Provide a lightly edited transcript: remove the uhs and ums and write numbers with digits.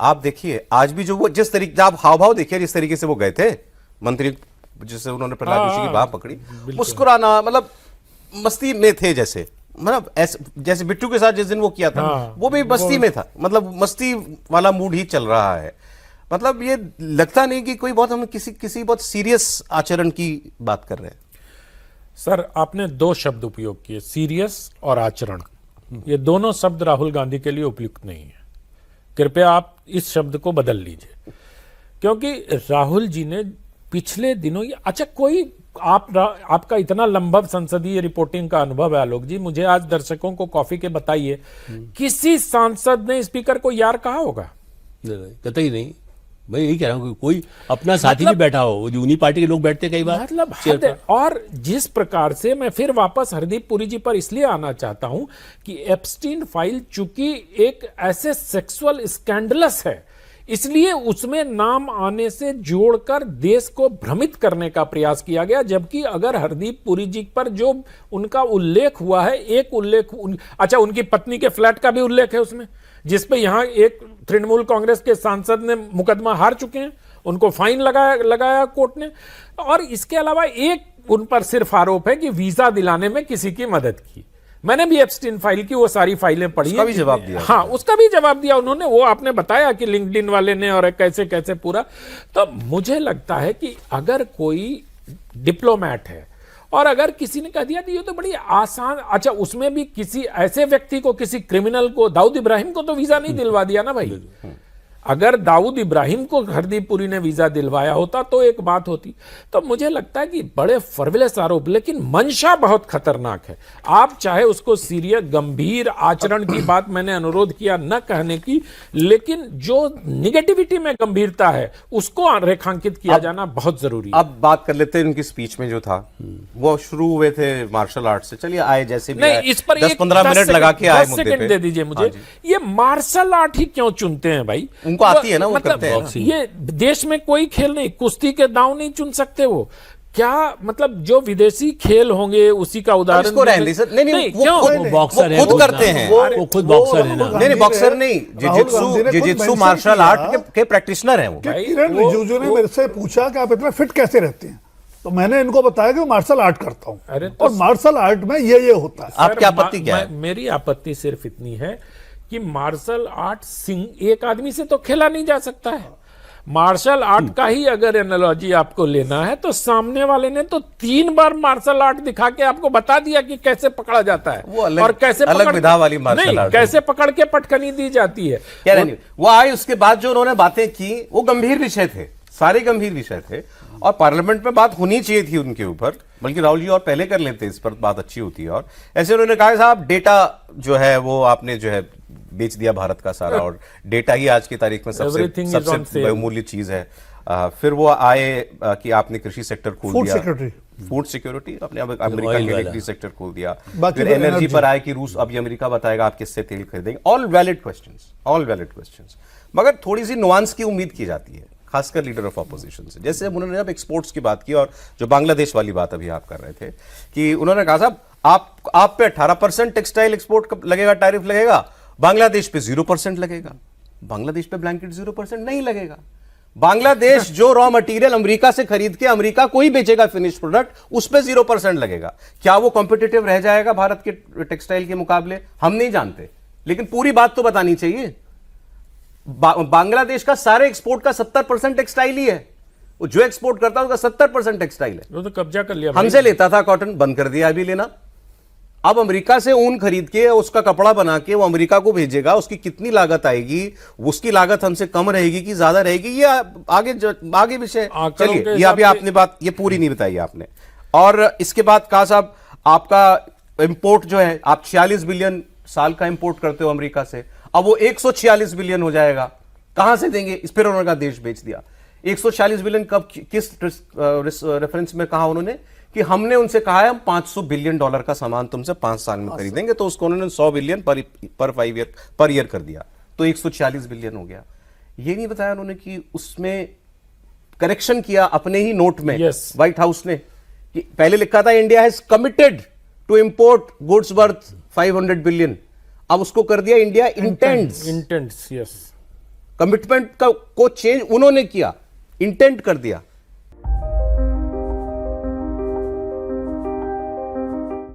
आप देखिए आज भी जो वो जिस तरीके आप हाव भाव देखिए जिस तरीके से वो गए थे मंत्री, जिससे उन्होंने प्रहलाद जोशी की बाह पकड़ी, मुस्कुराना, मतलब मस्ती में थे, जैसे मतलब ऐसे जैसे बिट्टू के साथ जिस दिन वो किया था वो भी मस्ती में था, मतलब मस्ती वाला मूड ही चल रहा है। मतलब ये लगता नहीं कि कोई बहुत हम किसी बहुत सीरियस आचरण की बात कर रहे हैं। सर आपने दो शब्द उपयोग किए, सीरियस और आचरण। ये दोनों शब्द राहुल गांधी के लिए उपयुक्त नहीं है। कृपया आप इस शब्द को बदल लीजिए, क्योंकि राहुल जी ने पिछले दिनों अच्छा कोई आपका इतना लंबा संसदीय रिपोर्टिंग का अनुभव है आलोक जी, मुझे आज दर्शकों को कॉफी के बताइए किसी सांसद ने स्पीकर को यार कहा होगा? कतई नहीं। मैं यही कह रहा हूँ कि कोई अपना साथी भी बैठा हो, जो उन्हीं पार्टी के लोग बैठते कई बार, मतलब हद है। और जिस प्रकार से मैं फिर वापस हरदीप पुरी जी पर इसलिए आना चाहता हूं कि एप्स्टीन फाइल चूंकि एक ऐसे सेक्सुअल स्कैंडलस है, इसलिए उसमें नाम आने से जोड़कर देश को भ्रमित करने का प्रयास किया गया। जबकि अगर हरदीप पुरी जी पर जो उनका उल्लेख हुआ है, एक उल्लेख अच्छा उनकी पत्नी के फ्लैट का भी उल्लेख है उसमें, जिसपे यहां एक तृणमूल कांग्रेस के सांसद ने मुकदमा हार चुके हैं, उनको फाइन लगाया कोर्ट ने। और इसके अलावा एक उन पर सिर्फ आरोप है कि वीजा दिलाने में किसी की मदद की। मैंने भी एप्स्टीन फाइल की वो सारी फाइलें पढ़ी, उसका भी जवाब दिया। हाँ, उसका भी जवाब दिया उन्होंने। वो आपने बताया कि लिंक्डइन वाले ने और कैसे कैसे पूरा। तो मुझे लगता है कि अगर कोई डिप्लोमैट है और अगर किसी ने कह दिया तो ये तो बड़ी आसान, अच्छा उसमें भी किसी ऐसे व्यक्ति को, किसी क्रिमिनल को, दाऊद इब्राहिम को तो वीजा नहीं दिलवा दिया ना भाई। अगर दाऊद इब्राहिम को हरदीप पुरी ने वीजा दिलवाया होता तो एक बात होती। तो मुझे लगता है कि बड़े फर्विलस आरोप, लेकिन मंशा बहुत खतरनाक है। आप चाहे उसको सीरियस गंभीर आचरण की बात मैंने अनुरोध किया न कहने की, लेकिन जो निगेटिविटी में गंभीरता है उसको रेखांकित किया जाना बहुत जरूरी है। अब बात कर लेते हैं उनकी स्पीच में जो था, वो शुरू हुए थे मार्शल आर्ट से। चलिए आए जैसे भी नहीं, आए, इस पर 10-15 मिनट लगा के आए मुद्दे पे। दे दीजिए मुझे। ये मार्शल आर्ट ही क्यों चुनते हैं भाई? उनको आती है ना, वो मतलब करते हैं। ये देश में कोई खेल नहीं, कुश्ती के दांव नहीं चुन सकते वो क्या? मतलब जो विदेशी खेल होंगे उसी का उदाहरण इसको रहने सर, नहीं वो बॉक्सर है, खुद करते हैं, वो खुद बॉक्सर है ना। नहीं बॉक्सर नहीं, जिजित्सु मार्शल आर्ट के प्रैक्टिशनर हैं वो। किरण रिजिजू ने मेरे से पूछा कि आप इतना फिट कैसे रहते हैं, तो मैंने इनको बताया कि मैं मार्शल आर्ट करता हूं, और मार्शल आर्ट में ये होता है। आपकी आपत्ति क्या है? मेरी आपत्ति सिर्फ इतनी है कि मार्शल आर्ट एक आदमी से तो खेला नहीं जा सकता है। मार्शल आर्ट का ही अगर एनालॉजी आपको लेना है तो सामने वाले ने तो 3 बार मार्शल आर्ट दिखा के आपको बता दिया कि कैसे पकड़ा जाता है, वो अलग, और कैसे अलग विधा वाली मार्शल आर्ट, कैसे पकड़ के पटखनी दी जाती है। वो आए उसके बाद जो उन्होंने बातें की वो गंभीर विषय थे, सारे गंभीर विषय थे, और पार्लियामेंट में बात होनी चाहिए थी उनके ऊपर, बल्कि राहुल जी और पहले कर लेते, इस पर बात अच्छी होती है। और ऐसे उन्होंने कहा साहब डेटा जो है वो आपने जो है बेच दिया भारत का सारा, और डेटा ही आज की तारीख में सबसे बहुमूल्य चीज है। फिर वो आए कि आपने कृषि सेक्टर खोल दिया, फूड सिक्योरिटी, अपने अमेरिका के एग्री सेक्टर खोल दिया। फिर एनर्जी पर आए कि रूस अभी अमेरिका बताएगा आप किससे तेल खरीदेंगे। ऑल वैलिड क्वेश्चंस, मगर थोड़ी सी नुआंस की उम्मीद की जाती है, खासकर लीडर ऑफ ऑपोजिशन से। जैसे उन्होंने अब एक्सपोर्ट्स की बात की, और जो बांग्लादेश वाली बात अभी आप कर रहे थे कि उन्होंने कहा साहब आप पे 18% टेक्सटाइल एक्सपोर्ट लगेगा, टैरिफ लगेगा, बांग्लादेश पे 0% लगेगा। बांग्लादेश पे ब्लैंकेट 0% नहीं लगेगा। बांग्लादेश जो रॉ मटेरियल अमेरिका से खरीद के अमेरिका को ही बेचेगा फिनिश प्रोडक्ट, उस पे 0% लगेगा। क्या वो कॉम्पिटिटिव रह जाएगा भारत के टेक्सटाइल के मुकाबले? हम नहीं जानते, लेकिन पूरी बात तो बतानी चाहिए। बांग्लादेश का सारे एक्सपोर्ट का 70% टेक्सटाइल ही है। वो जो एक्सपोर्ट करता है उसका 70% टेक्सटाइल है। वो तो कब्जा कर लिया, हमसे लेता था कॉटन, बंद कर दिया अभी लेना। अब अमेरिका से ऊन खरीद के उसका कपड़ा बना के वो अमेरिका को भेजेगा, उसकी कितनी लागत आएगी, उसकी लागत हमसे कम रहेगी कि ज्यादा रहेगी, ये आगे विषय। चलिए ये अभी आपने बात ये पूरी नहीं बताई आपने। और इसके बाद कहा साहब आपका इंपोर्ट जो है, आप 46 बिलियन साल का इंपोर्ट करते हो अमेरिका से, अब वो 146 बिलियन हो जाएगा, कहां से देंगे? इस पर उन्होंने देश बेच दिया। 146 बिलियन कब, किस रेफरेंस में कहा उन्होंने? कि हमने उनसे कहा है हम $500 बिलियन का सामान तुमसे 5 साल में खरीदेंगे, तो उसको उन्होंने 100 बिलियन पर ईयर कर दिया, तो 146 बिलियन हो गया। ये नहीं बताया उन्होंने कि उसमें करेक्शन किया अपने ही नोट में। व्हाइट हाउस ने कि पहले लिखा था India has committed to import goods worth 500 billion, अब उसको कर दिया इंडिया इंटेंड्स। यस। कमिटमेंट को चेंज उन्होंने किया, इंटेंट कर दिया।